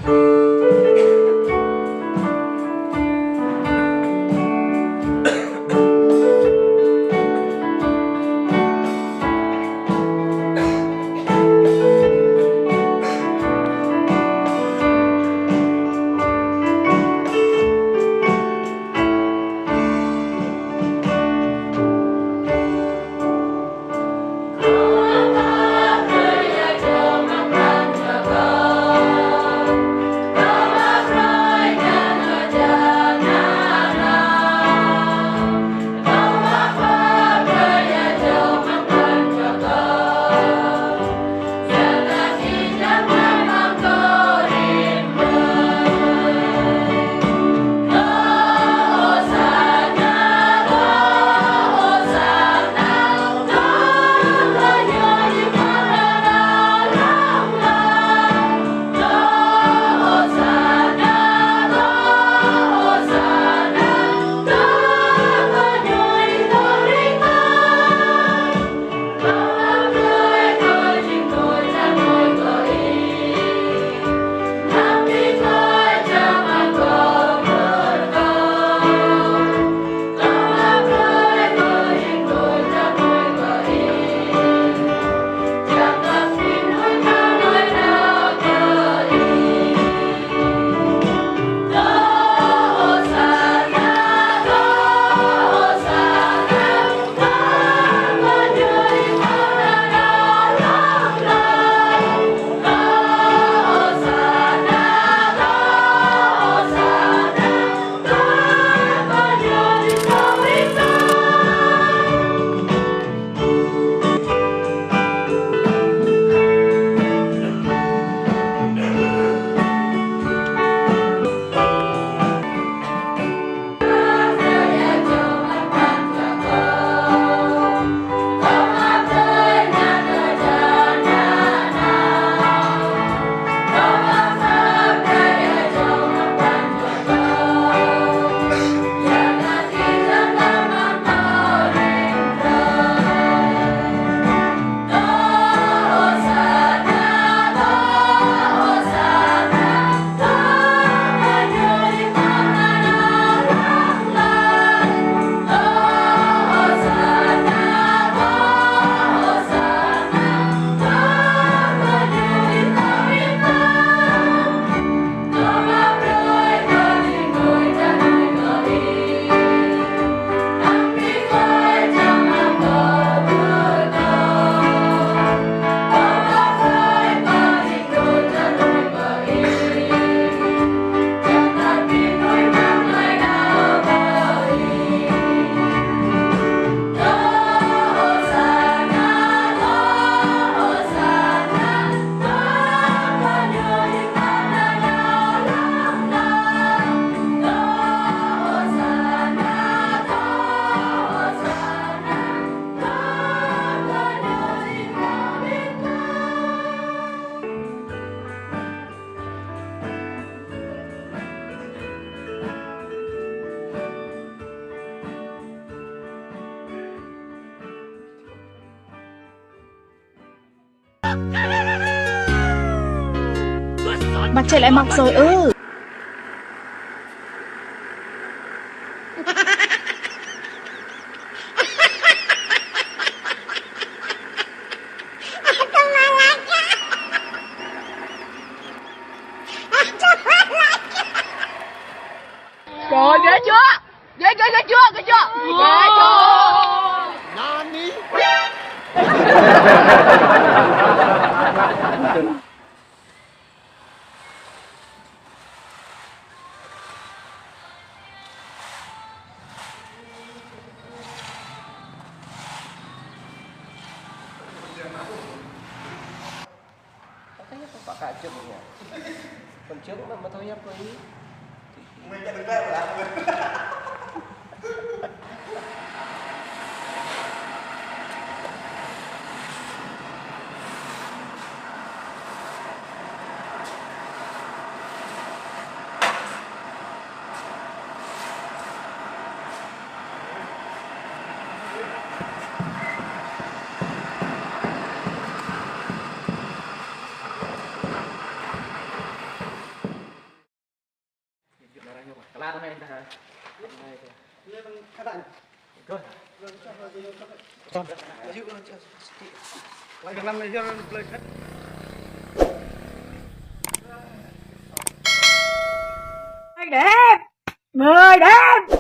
Mặt trời lại mọc rồi ư? Trời, ghê chưa? Ghê chưa? Ghê chưa? Ghê chưa? Ghê chưa? Nani? Katanya Pak Kajeng ya. Pencuri mah tahu ya Pak ini. Mình nhận được đây là nhung cả la này ta Lên khá đạn. rồi Còn giữ nó chưa. Lại càng năm này cho lên khách. Người đẹp, người đẹp.